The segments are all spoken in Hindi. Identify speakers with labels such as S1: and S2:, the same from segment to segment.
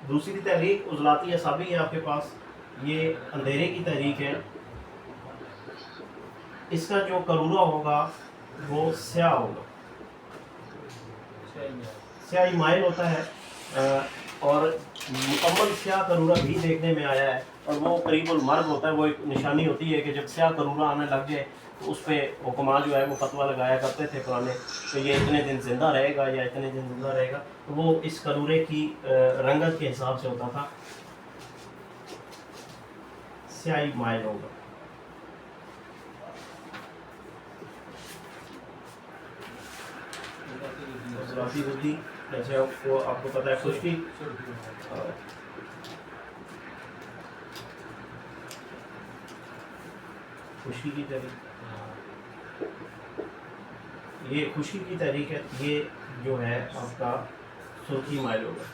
S1: दूसरी तहरीक उजलाती असाबी है आपके पास, ये अंधेरे की तहरीक है। इसका जो करूरा होगा वो स्याह होगा, स्याही माइल होता है और मुकम्मल स्याह करूरा भी देखने में आया है, और वो करीबुल मर्ग होता है। वो एक निशानी होती है कि जब स्याह करूरा आने लग जाए तो उस पर हुक्मा जो है वो फतवा लगाया करते थे पुराने, तो ये इतने दिन जिंदा रहेगा या इतने दिन जिंदा रहेगा। तो वो इस करूरे की रंगत के हिसाब से होता था, स्याही माइल होगा। राती बुद्धि जैसे आपको पता है, खुश्की खुश्की की तहरीक, ये खुश्की की तहरीक है। ये जो है आपका सुर्खी माइल होगा।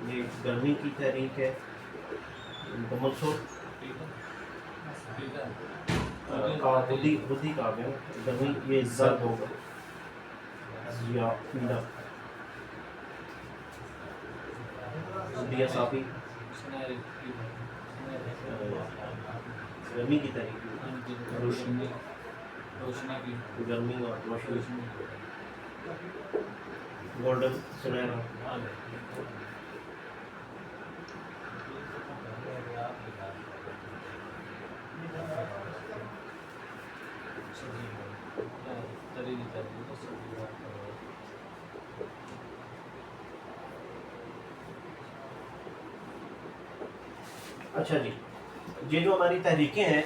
S1: ये गर्मी की तहरीक है, मुकम्मल सुर्ख बुद्धि बुद्धि का गया गर्मी, ये जर्द होगा या पीला। बुद्धि असाबी गर्मी की तहरीक, गर्मी और रोशनी, गोल्डन सुनहरा। अच्छा जी, ये जो हमारी तहरीकें हैं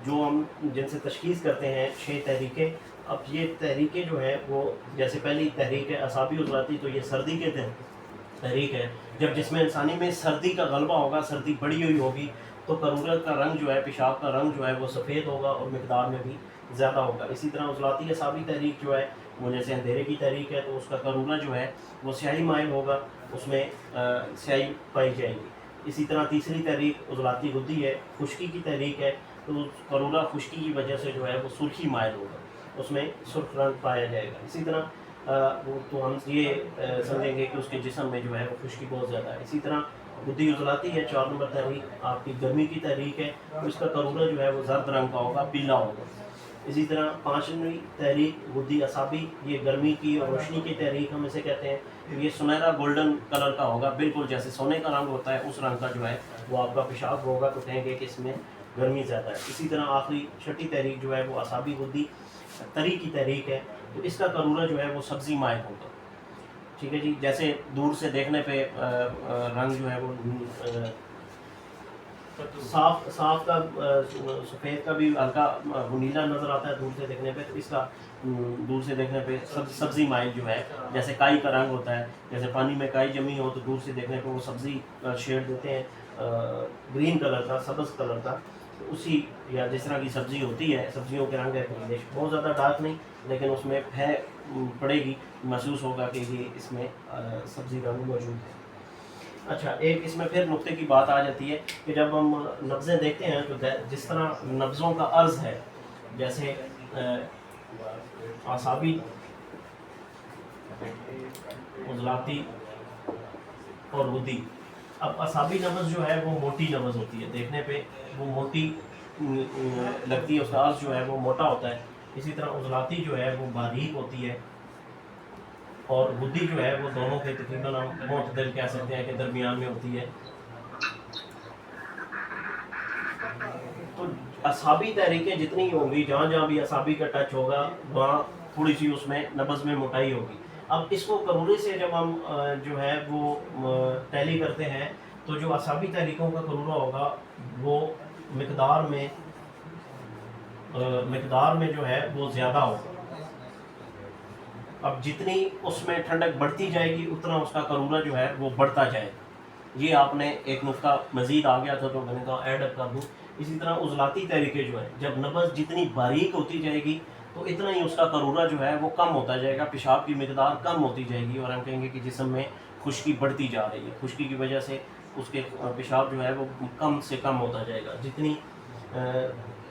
S1: जो हम जिनसे तशखीस करते हैं 6 तहरीकें। अब ये तहरीकें जो है वो, जैसे पहली तहरीक है असाबी उजलाती, तो ये सर्दी के तहरीक है। जब जिसमें इंसानी में सर्दी का गलबा होगा, सर्दी बढ़ी हुई होगी, तो करूरत का रंग जो है, पेशाब का रंग जो है वो सफ़ेद होगा और मिकदार में भी ज़्यादा होगा। इसी तरह उजलाती असाबी तहरीक जो है वो जैसे अंधेरे की तहरीक है, तो उसका करूरा जो है वो स्याही माइल होगा, उसमें स्याही पाई जाएगी। इसी तरह तीसरी तहरीक उजलाती गुद्दी है, खुश्की की तहरीक है, तो करूरा खुश्की की वजह से जो है वो सुर्खी माइल होगा, उसमें सुर्ख रंग पाया जाएगा। इसी तरह वो तो हम ये समझेंगे कि उसके जिस्म में जो है वो खुश्की बहुत ज़्यादा है। इसी तरह गुद्दी उजलाती है, 4 नंबर तहरीक आपकी गर्मी की तहरीक है, तो इसका करूरा जो है वो जर्द रंग का होगा, पीला होगा। इसी तरह 5वीं तहरीक गुद्दी असाबी, ये गर्मी की और रोशनी की तहरीक हम इसे कहते हैं। तो ये सुनहरा गोल्डन कलर का होगा, बिल्कुल जैसे सोने का रंग होता है उस रंग का जो है वो आपका पेशाब होगा, तो कहेंगे कि इसमें गर्मी ज़्यादा है। इसी तरह आखिरी 6ठी तहरीक जो है वो असाबी गुद्दी तरी की तहरीक है, तो इसका करूरा जो है वो सब्ज़ी माइल होगा। ठीक है जी, जैसे दूर से देखने पे रंग जो है वो साफ का सफ़ेद का भी हल्का नीला नज़र आता है दूर से देखने पे, तो इसका दूर से देखने पे सब्ज़ी माइल जो है, जैसे काई का रंग होता है, जैसे पानी में काई जमी हो तो दूर से देखने पे वो सब्ज़ी शेड देते हैं ग्रीन कलर का, सब्ज़ कलर का। तो उसी या जिस तरह की सब्ज़ी होती है, सब्जियों के रंग है बहुत ज़्यादा डार्क नहीं, लेकिन उसमें है पड़ेगी, महसूस होगा कि ये इसमें सब्ज़ी रंग मौजूद है। अच्छा, एक इसमें फिर नुक्ते की बात आ जाती है कि जब हम नब्ज़ें देखते हैं तो जिस तरह नब्ज़ों का अर्ज़ है, जैसे आसाबी, उजलाती और गुद्दी। अब असाबी नब्ज़ जो है वो मोटी नब्ज़ होती है, देखने पे वो मोटी लगती है, उसका अर्ज़ जो है वो मोटा होता है। इसी तरह उजलाती जो है वो बारीक होती है, और गुद्दी जो है वो दोनों के तकरीबन हम मोतदल कह सकते हैं कि दरमियान में होती है। तो असाबी तहरीकें जितनी होंगी, जहाँ जहाँ भी असाबी का टच होगा वहाँ थोड़ी सी उसमें नब्ज़ में मोटाई होगी। अब इसको करूरे से जब हम जो है वो टैली करते हैं, तो जो असाबी तहरीकों का करूरा होगा वो मिकदार में जो है वो ज़्यादा होगा। अब जितनी उसमें ठंडक बढ़ती जाएगी उतना उसका करूरा जो है वो बढ़ता जाएगा। ये आपने एक नुस्खा मज़ीद आ गया था तो मैंने कहा ऐड कर दूँ। इसी तरह उजलाती तहरीकें जो है, जब नब्ज़ जितनी बारीक होती जाएगी तो इतना ही उसका करूरा जो है वो कम होता जाएगा, पेशाब की मिकदार कम होती जाएगी, और हम कहेंगे कि जिस्म में खुश्की बढ़ती जा रही है। खुश्की की वजह से उसके पेशाब जो है वो कम से कम होता जाएगा। जितनी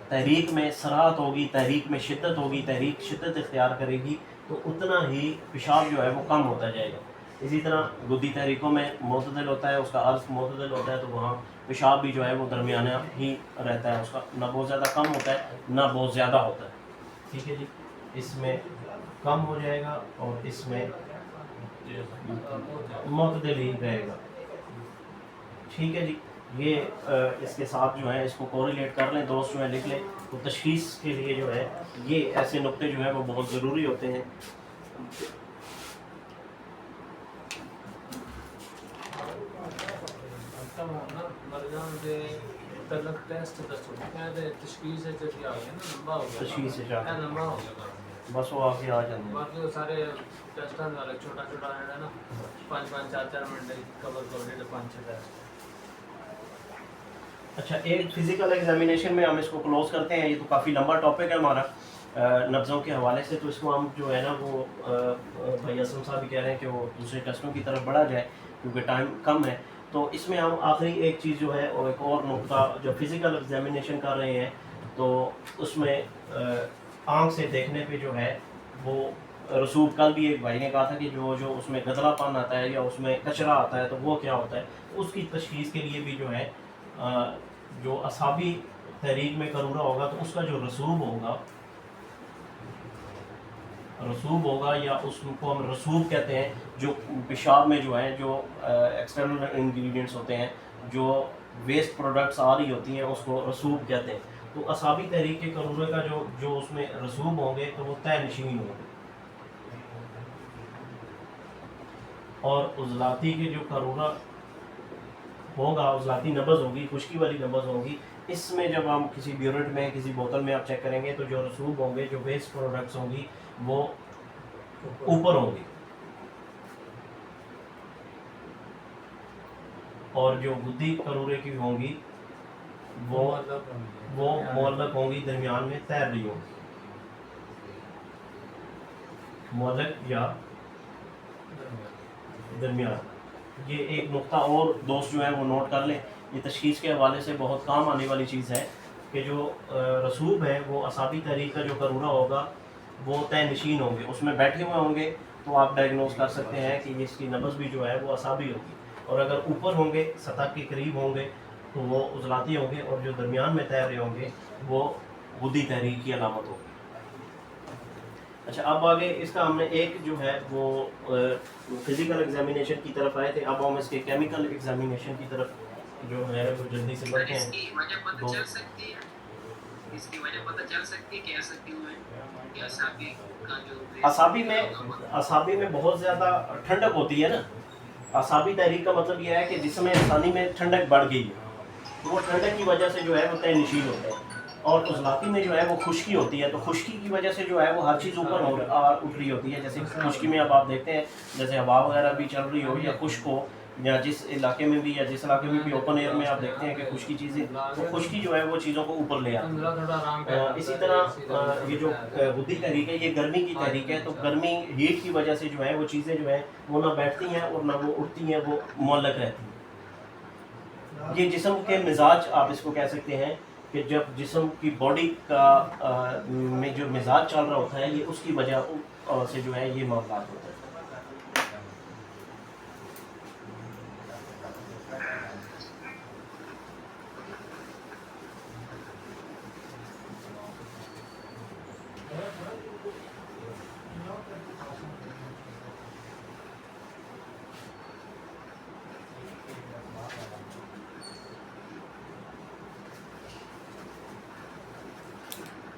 S1: तहरीक में सराहत होगी, तहरीक में शिद्दत होगी, तहरीक शिद्दत इख्तियार करेगी तो उतना ही पेशाब जो है वो कम होता जाएगा। इसी तरह गुद्दी तहरीकों में मोतदल होता है, उसका अर्ज़ मोतदल होता है, तो वहाँ पेशाब भी जो है वो दरमियाना ही रहता है, उसका ना बहुत ज़्यादा कम होता है ना बहुत ज़्यादा होता है। ठीक है जी, इसमें कम हो जाएगा और इसमें मोतदल ही रहेगा। ठीक है जी, ये इसके साथ जो है इसको कोरिलेट कर लें, दोस्त जो है लिख लें। तो तशख़ीस के लिए जो है ये ऐसे नुक्ते जो हैं वो बहुत ज़रूरी होते हैं। बस वो आके आ जाते हैं,
S2: बाकी वो सारे टेस्टां वाले छोटा छोटा है ना, 5-5 4-4 मिनट कवर कर देते 5-6 टेस्ट।
S1: अच्छा, एक फ़िज़िकल एग्जामिनेशन में हम इसको क्लोज़ करते हैं। ये तो काफ़ी लंबा टॉपिक है हमारा नब्ज़ों के हवाले से, तो इसको हम जो है ना वो भाई असलम साहब भी कह रहे हैं कि वो दूसरे टेस्टों की तरफ बढ़ा जाए क्योंकि टाइम कम है। तो इसमें हम आखिरी एक चीज़ जो है और एक और नुक्ता, जो फ़िज़िकल एग्जामिनेशन कर रहे हैं तो उसमें आँख से देखने पे जो है वो रसूख, कल भी एक भाई ने कहा था कि जो उसमें गदलापन आता है या उसमें कचरा आता है तो वो क्या होता है, उसकी तशख़ीस के लिए भी जो है जो असाबी तहरीक में करूरा होगा तो उसका जो रसूब होगा या उसको हम रसूब कहते हैं, जो पेशाब में जो है जो एक्सटर्नल इंग्रेडिएंट्स होते हैं, जो वेस्ट प्रोडक्ट्स आ रही होती हैं उसको रसूब कहते हैं। तो असाबी तहरीक के करूरे का जो उसमें रसूब होंगे तो वो तय नशीन होंगे, और उजलाती के जो करूरा होगा, उजलाती नब्ज़ होगी, खुश्की वाली नब्ज़ होगी, इसमें जब हम किसी ब्यूरेट में किसी बोतल में आप चेक करेंगे तो जो रसूब होंगे, जो वेस्ट प्रोडक्ट्स होंगी वो ऊपर होंगी, और जो गुद्दी करूरे की होंगी वो मुअल्लक होंगी, दरमियान में तैर रही होंगी, मुअल्लक या दरमियान। ये एक नुक्ता और दोस्त जो है वो नोट कर लें, ये तशख़ीस के हवाले से बहुत काम आने वाली चीज़ है कि जो रसूब है वो असाबी तहरीक का जो करूरा होगा वो तय नशीन होंगे, उसमें बैठे हुए होंगे तो आप डायग्नोस कर सकते हैं कि इसकी नब्ज़ भी जो है वो असाबी होगी, और अगर ऊपर होंगे, सतह के करीब होंगे तो वो उजलाती होंगे, और जो दरमियान में तैर रहे होंगे वो गुद्दी तहरीक की अलामत होगी। अच्छा, अब आगे इसका हमने एक जो है वो फिज़िकल एग्जामिनेशन की तरफ आए थे, अब हम इसके केमिकल एग्जामिनेशन की तरफ जो है वो जल्दी से बढ़ते हैं।
S3: इसकी वजह पता चल सकती है, इसकी वजह पता चल सकती है कि ऐसा क्यों है कि असाबी का जो
S1: असाबी में बहुत ज़्यादा ठंडक होती है ना। असाबी तहरीक का मतलब यह है कि जिसमें इंसानी में ठंडक बढ़ गई है, तो वो ठंडक की वजह से जो है वो तय नशीन होता है, और उजलाती में जो है वो खुश्की होती है, तो खुश्की की वजह से जो है वो हर चीज़ ऊपर उठ रही होती है। जैसे खुश्की में अब आप देखते हैं जैसे हवा वगैरह भी चल रही हो या खुश्क हो, या जिस इलाके में भी ओपन एयर में आप देखते हैं कि खुश्की चीज़ें, तो खुश्की जो है वो चीज़ों को ऊपर ले आती है। इसी तरह ये जो गुद्दी तहरीक है ये गर्मी की तहरीक है, तो गर्मी हीट की वजह से जो है वो चीज़ें जो है वो ना बैठती हैं और ना वो उठती हैं, वो मुअल्लक रहती हैं। ये जिस्म के मिजाज आप इसको कह सकते हैं कि जब जिस्म की बॉडी का में जो मिजाज चल रहा होता है, ये उसकी वजह से जो है ये मामला होता है।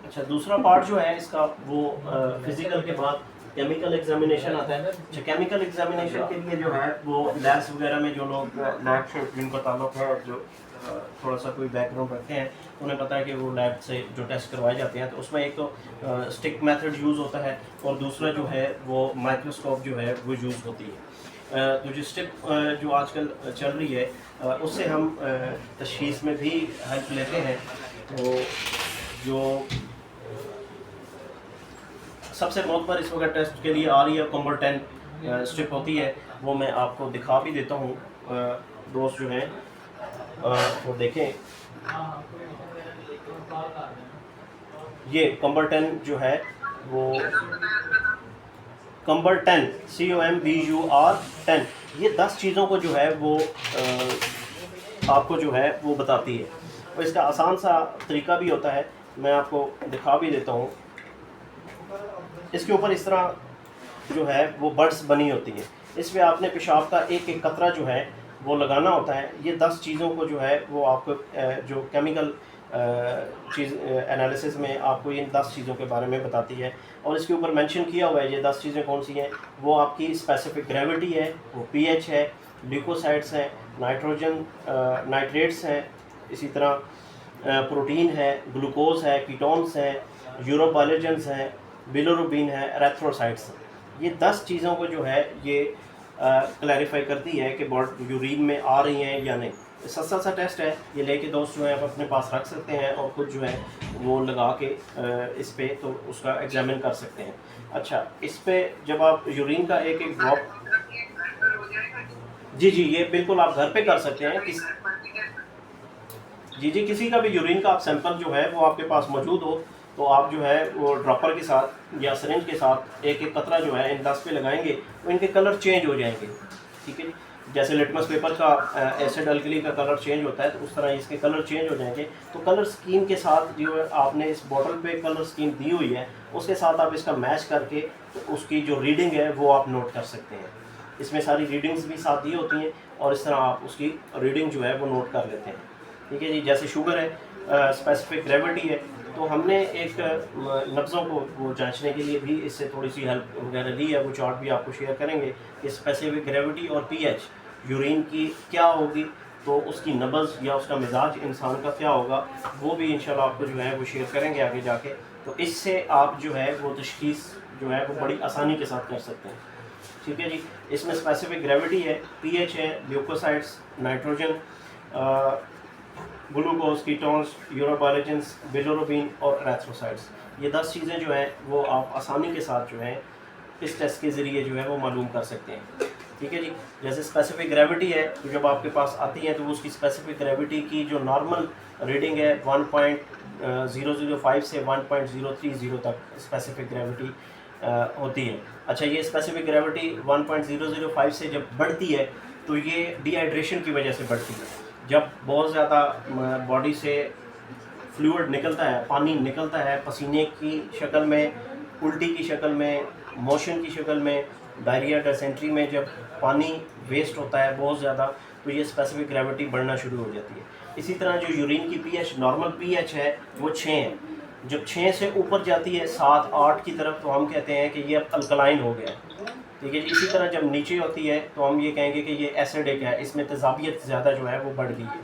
S1: अच्छा, दूसरा पार्ट जो है इसका वो फिजिकल के बाद केमिकल एग्जामिनेशन आता है। अच्छा, केमिकल एग्जामिनेशन के लिए जो है वो लैब्स वगैरह में जो लोग लैब से जिनका ताल्लुक है, जो थोड़ा सा कोई बैकग्राउंड रखते हैं, उन्हें पता है कि वो लैब से जो टेस्ट करवाए जाते हैं, तो उसमें एक तो स्टिक मेथड यूज़ होता है और दूसरा जो है वो माइक्रोस्कोप जो है वो यूज़ होती है। तो जो स्टिक जो आजकल चल रही है उससे हम तशख़ीस में भी हेल्प लेते हैं। तो जो सबसे मोतबर इस वक्त टेस्ट के लिए आ रही है कंबर 10 स्ट्रिप होती है, वो मैं आपको दिखा भी देता हूँ। दोस्त जो हैं वो देखें, ये कंबर्टन जो है वो
S3: क्या नाम बताया इसका नाम?
S1: कंबर्टन COMBUR 10, ये 10 चीज़ों को जो है वो आपको जो है वो बताती है। और इसका आसान सा तरीका भी होता है, मैं आपको दिखा भी देता हूँ। इसके ऊपर इस तरह जो है वो बर्ड्स बनी होती है, इस पर आपने पेशाब का एक एक कतरा जो है वो लगाना होता है। ये 10 चीज़ों को जो है वो आपको जो केमिकल चीज़ एनालिसिस में आपको इन 10 चीज़ों के बारे में बताती है। और इसके ऊपर मेंशन किया हुआ है ये 10 चीज़ें कौन सी हैं। वो आपकी स्पेसिफिक ग्रेविटी है, वो pH है, ल्यूकोसाइड्स हैं, नाइट्रोजन नाइट्रेट्स हैं, इसी तरह प्रोटीन है, ग्लूकोज है, कीटोन्स हैं, यूरोबायोलेजेंस हैं, बिलोरुबिन है, एरेथ्रोसाइट्स हैं। ये 10 चीज़ों को जो है ये क्लैरिफाई करती है कि बॉडी यूरिन में आ रही हैं या नहीं। सस्ता सा टेस्ट है, ये लेके दोस्त जो है आप अपने पास रख सकते हैं और खुद जो है वो लगा के इस पे तो उसका एग्जामिन कर सकते हैं। अच्छा, इस पे जब आप यूरिन का एक एक ड्रॉप,
S3: हो जाएगा?
S1: जी ये बिल्कुल आप घर पे कर सकते हैं। जी किसी का भी यूरिन का आप सैंपल जो है वो आपके पास मौजूद हो तो आप जो है वो ड्रॉपर के साथ या सिरिंज के साथ एक एक कतरा जो है इन 10 पे लगाएंगे तो इनके कलर चेंज हो जाएंगे। ठीक है जी, जैसे लिटमस पेपर का एसिड अल्कली का कलर चेंज होता है तो उस तरह इसके कलर चेंज हो जाएंगे। तो कलर स्कीम के साथ जो है आपने इस बॉटल पे कलर स्कीम दी हुई है उसके साथ आप इसका मैच करके तो उसकी जो रीडिंग है वो आप नोट कर सकते हैं। इसमें सारी रीडिंग्स भी साथ दी होती हैं और इस तरह आप उसकी रीडिंग जो है वो नोट कर लेते हैं। ठीक है जी, जैसे शुगर है, स्पेसिफिक ग्रेविटी है, तो हमने एक नब्ज़ों को वो जांचने के लिए भी इससे थोड़ी सी हेल्प वगैरह ली है, वो चार्ट भी आपको शेयर करेंगे कि स्पेसिफिक ग्रेविटी और pH यूरिन की क्या होगी, तो उसकी नब्ज़ या उसका मिजाज इंसान का क्या होगा वो भी इंशाल्लाह आपको जो है वो शेयर करेंगे आगे जाके। तो इससे आप जो है वो तशख़ीस जो है वो बड़ी आसानी के साथ कर सकते हैं। ठीक है जी, इसमें स्पेसिफिक ग्रेविटी है, pH है, leucocytes, nitrogen, glucose, ketones, यूरोबायोलेजेंस, bilirubin और एरेथ्रोसाइट्स, ये 10 चीज़ें जो हैं वो आप आसानी के साथ जो है इस टेस्ट के ज़रिए जो है वो मालूम कर सकते हैं। ठीक है जी, जैसे स्पेसिफिक ग्रेविटी है तो जब आपके पास आती है तो उसकी स्पेसिफिक ग्रेविटी की जो नॉर्मल रीडिंग है 1.005 से 1.030 तक स्पेसिफिक ग्रेविटी होती है। अच्छा, ये स्पेसिफिक ग्रेविटी 1.005 से जब बढ़ती है तो ये डिहाइड्रेशन की वजह से बढ़ती है। जब बहुत ज़्यादा बॉडी से फ्लूइड निकलता है, पानी निकलता है पसीने की शक्ल में, उल्टी की शक्ल में, मोशन की शक्ल में, डायरिया डिसेंट्री में, जब पानी वेस्ट होता है बहुत ज़्यादा तो ये स्पेसिफिक ग्रेविटी बढ़ना शुरू हो जाती है। इसी तरह जो यूरिन की pH नॉर्मल pH है वो 6 है, जब 6 से ऊपर जाती है 7-8 की तरफ तो हम कहते हैं कि ये अब अल्कलाइन हो गया है। ठीक है, इसी तरह जब नीचे होती है तो हम ये कहेंगे कि ये एसिडिक है, इसमें तेज़ाबियत ज़्यादा जो है वो बढ़ गई है।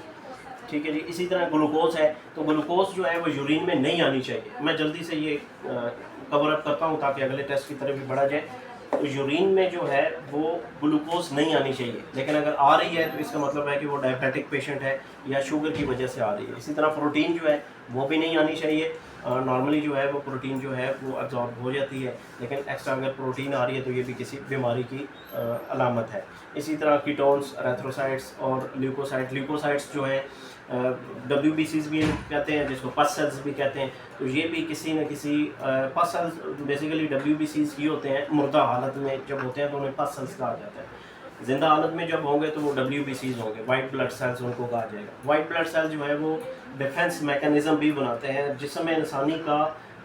S1: ठीक है जी, इसी तरह ग्लूकोज है तो ग्लूकोज जो है वो यूरिन में नहीं आनी चाहिए। मैं जल्दी से ये कवर अप करता हूँ ताकि अगले टेस्ट की तरफ भी बढ़ा जाए। तो यूरिन में जो है वो ग्लूकोज नहीं आनी चाहिए, लेकिन अगर आ रही है तो इसका मतलब है कि वो डायबिटिक पेशेंट है या शुगर की वजह से आ रही है। इसी तरह प्रोटीन जो है वो भी नहीं आनी चाहिए। नॉर्मली जो है वो प्रोटीन जो है वो अब्जॉर्ब हो जाती है, लेकिन एक्स्ट्रा अगर प्रोटीन आ रही है तो ये भी किसी बीमारी की अलामत है। इसी तरह कीटोन्स, एरेथ्रोसाइट्स और ल्यूकोसाइड्स जो है WBCs भी कहते हैं, जिसको पस सेल्स भी कहते हैं। तो ये भी किसी न किसी पस सेल्स बेसिकली WBCs ही होते हैं, मुर्दा हालत में जब होते हैं तो उन्हें पस सेल्स कहा जाता है। ज़िंदा हालत में जब होंगे तो वो WBCs होंगे, वाइट ब्लड सेल्स उनको कहा जाएगा। वाइट ब्लड सेल्स जो है वो डिफेंस मैकेनिज़्म भी बनाते हैं, जिसमें इंसानी का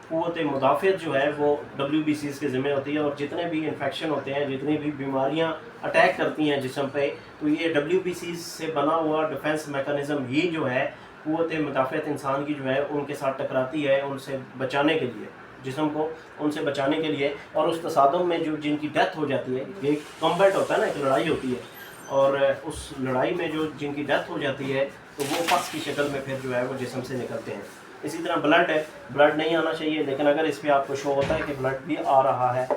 S1: क़ुव्वत मुदाफ़ियत जो है वो WBCs के ज़िम्मे होती है। और जितने भी इन्फेक्शन होते हैं, जितनी भी बीमारियां अटैक करती हैं जिस्म पे, तो ये WBCs से बना हुआ डिफेंस मैकेनिज़्म ही जो है क़ुव्वत मुदाफ़ियत इंसान की जो है उनके साथ टकराती है, उनसे बचाने के लिए, जिस्म को उनसे बचाने के लिए। और उस तसादुम में जो जिनकी डेथ हो जाती है, एक कॉम्बैट होता है ना, एक लड़ाई होती है, और उस लड़ाई में जो जिनकी डेथ हो जाती है तो वो पस की शक्ल में फिर जो है वो जिस्म से निकलते हैं। इसी तरह ब्लड है, ब्लड नहीं आना चाहिए, लेकिन अगर इस पर आपको शो होता है कि ब्लड भी आ रहा है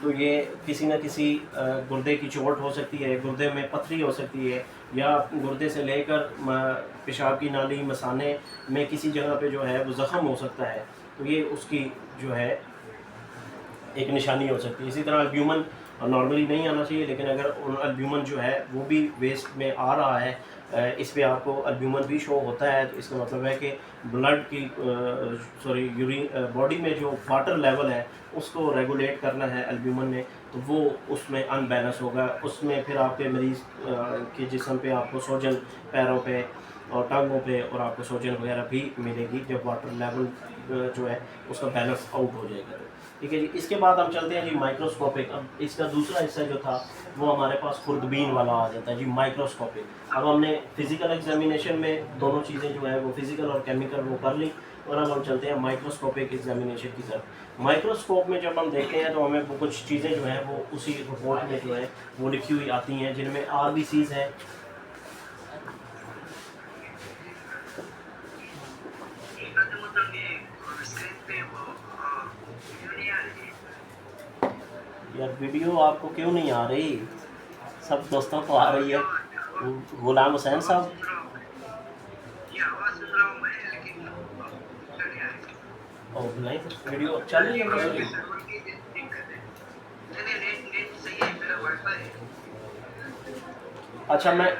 S1: तो ये किसी न किसी गुर्दे की चोट हो सकती है, गुर्दे में पथरी हो सकती है, या गुर्दे से लेकर पेशाब की नाली, मसाने में किसी जगह पे जो है वो ज़ख़म हो सकता है। तो ये उसकी जो है एक निशानी हो सकती है। इसी तरह अल्ब्यूमन नॉर्मली नहीं आना चाहिए, लेकिन अगर अल्ब्यूमन जो है वो भी वेस्ट में आ रहा है, इस पे आपको अल्ब्यूमन भी शो होता है, तो इसका मतलब है कि ब्लड की यूरिन बॉडी में जो वाटर लेवल है उसको रेगुलेट करना है अल्ब्यूमन ने, तो वो उसमें अनबैलेंस होगा। उसमें फिर आपके मरीज़ के जिस्म पे आपको सोजन पैरों पे और टांगों पे और आपको सोजन वगैरह भी मिलेगी जब वाटर लेवल जो है उसका बैलेंस आउट हो जाएगा। ठीक है जी। इसके बाद हम चलते हैं जी माइक्रोस्कोपिक। अब इसका दूसरा हिस्सा जो था वो हमारे पास खुर्दबीन वाला आ जाता है जी, माइक्रोस्कोपिक। अब हमने फिजिकल एग्जामिनेशन में दोनों चीज़ें जो है वो फिजिकल और केमिकल वो कर ली, और अब हम चलते हैं माइक्रोस्कोपिक एग्जामिनेशन की तरफ। माइक्रोस्कोप में जब हम देखते हैं तो हमें वो कुछ चीज़ें जो हैं वो उसी रिपोर्ट में जो है वो लिखी हुई आती हैं, जिनमें RBCs हैं, यार वीडियो आपको क्यों नहीं आ रही? सब दोस्तों को आ रही है। गुलाम हुसैन साहब, और नहीं वीडियो चल रही है मेरी? अच्छा मैं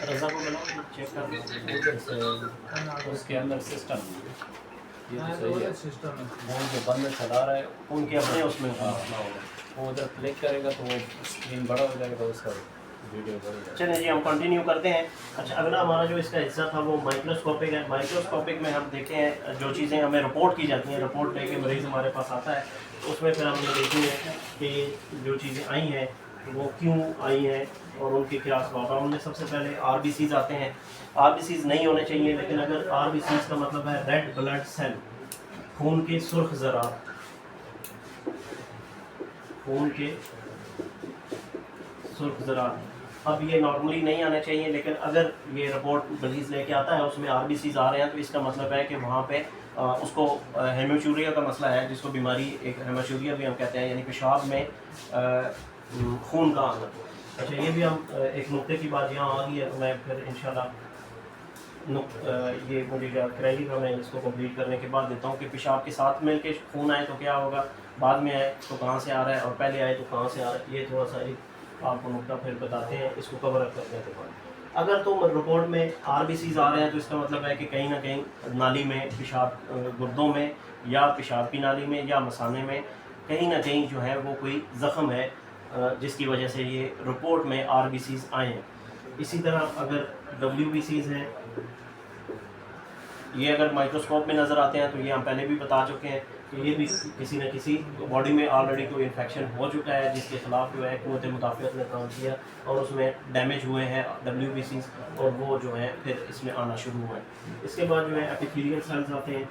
S1: रजा को बनाओ चेक कर
S4: उसके अंदर सिस्टम ये
S2: हाँ,
S4: तो सही है।
S2: सिस्टम है।
S4: वो जो बंदा चला रहा है
S1: उनके अपने उसमें मसला होगा।
S4: वो उधर क्लिक करेगा तो वो स्क्रीन बड़ा हो जाएगा तो उसका वीडियो बढ़ेगा।
S1: चलिए जी हम कंटिन्यू करते हैं। अच्छा अगला हमारा जो इसका हिस्सा था वो माइक्रोस्कोपिक है। माइक्रोस्कोपिक में हम देखते हैं जो चीज़ें हमें रिपोर्ट की जाती हैं, रिपोर्ट लेके मरीज़ हमारे पास आता है, तो उसमें फिर हम ये देखेंगे कि जो चीज़ें आई हैं वो क्यों आई हैं और उनके क्या असबाब। हमने सबसे पहले RBCs आते हैं। RBCs नहीं होने चाहिए, लेकिन अगर RBCs का मतलब है रेड ब्लड सेल, खून के सुर्ख ज़रात, खून के सुर्ख ज़रात। अब ये नॉर्मली नहीं आने चाहिए, लेकिन अगर ये रिपोर्ट मरीज़ लेके आता है उसमें RBCs आ रहे हैं, तो इसका मतलब है कि वहाँ पे उसको हेमोचूरिया का मसला है, जिसको बीमारी एक हेमोचूरिया भी हम कहते हैं, यानी पेशाब में खून का आना। अच्छा ये भी हम एक नुक्ते की बात यहाँ आ गई है, तो मैं फिर इंशाल्लाह ये मुझे क्रेडिट का मैं इसको कंप्लीट करने के बाद देता हूँ कि पेशाब के साथ मिल के खून आए तो क्या होगा, बाद में आए तो कहाँ से आ रहा है, और पहले आए तो कहाँ से आ रहा है। ये थोड़ा सा एक आपको नुक्ता फिर बताते हैं इसको कवर अप करने के बाद। अगर तो रिपोर्ट में RBCs आ रहे हैं तो इसका मतलब है कि कहीं ना कहीं नाली में, पेशाब गुर्दों में या पेशाब की नाली में या मसाने में कहीं ना कहीं जो है वो कोई ज़ख़म है, जिसकी वजह से ये रिपोर्ट में RBCs आए हैं। इसी तरह अगर WBCs हैं, ये अगर माइक्रोस्कोप में नज़र आते हैं तो ये हम पहले भी बता चुके हैं कि ये भी किसी न किसी बॉडी में ऑलरेडी कोई इन्फेक्शन हो चुका है, जिसके खिलाफ जो है क़ुव्वत मुदाफ़ियत ने काम किया और उसमें डैमेज हुए हैं WBCs, और वो जो है फिर इसमें आना शुरू हुए हैं। इसके बाद जो है एपिथेलियल सेल्स आते हैं।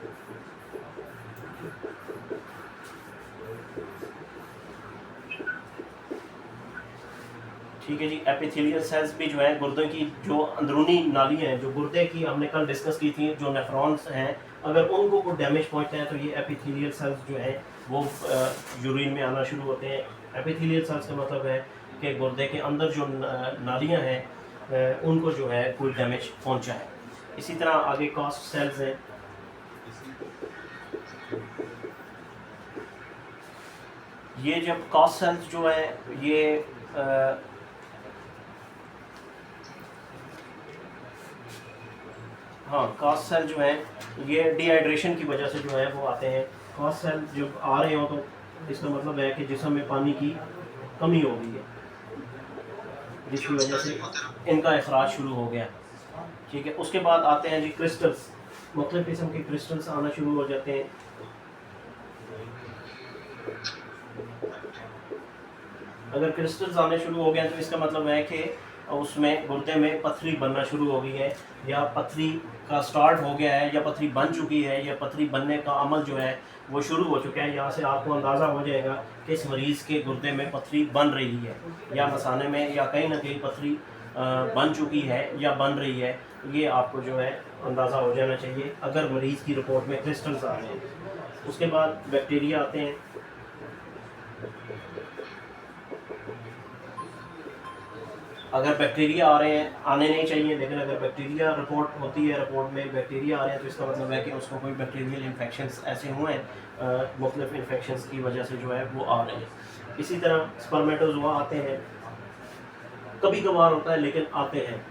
S1: ठीक है जी। एपिथेलियल सेल्स भी जो है गुर्दे की जो अंदरूनी नाली है, जो गुर्दे की हमने कल डिस्कस की थी, जो नेफ्रॉन्स हैं, अगर उनको कोई डैमेज पहुंचता है तो ये एपिथेलियल सेल्स जो है वो यूरिन में आना शुरू होते हैं। एपिथेलियल सेल्स का मतलब है कि गुर्दे के अंदर जो नालियाँ हैं उनको जो है कोई डैमेज पहुंचा है। इसी तरह आगे कास्ट सेल्स हैं। ये जब कास्ट सेल्स जो है ये हाँ कास्ट सेल जो है ये डिहाइड्रेशन की वजह से जो है वो आते हैं। कास्ट सेल जब आ रहे हो तो इसका मतलब है कि जिस्म में पानी की कमी हो गई है, जिसकी वजह से इनका अखराज शुरू हो गया। ठीक है। उसके बाद आते हैं जी क्रिस्टल्स, मुख्तलिफ किस्म के क्रिस्टल्स आना शुरू हो जाते हैं। अगर क्रिस्टल्स आने शुरू हो गए तो इसका मतलब है कि उसमें गुर्दे में पथरी बनना शुरू हो गई है, या पथरी का स्टार्ट हो गया है, या पथरी बन चुकी है, या पथरी बनने का अमल जो है वो शुरू हो चुका है। यहाँ से आपको अंदाज़ा हो जाएगा कि इस मरीज़ के गुर्दे में पथरी बन रही है, या मसाने में या कहीं ना कहीं पथरी बन चुकी है या बन रही है। ये आपको जो है अंदाज़ा हो जाना चाहिए अगर मरीज़ की रिपोर्ट में क्रिस्टल्स आ रहे हैं। उसके बाद बैक्टीरिया आते हैं। अगर बैक्टीरिया आ रहे हैं, आने नहीं चाहिए, लेकिन अगर बैक्टीरिया रिपोर्ट होती है, रिपोर्ट में बैक्टीरिया आ रहे हैं, तो इसका मतलब है कि उसको कोई बैक्टीरियल इन्फेक्शंस ऐसे हुए हैं, मुख्तलिफ इन्फेक्शंस की वजह से जो है वो आ रहे हैं। इसी तरह स्पर्मेटोजोआ आते हैं, कभी कभार होता है लेकिन आते हैं।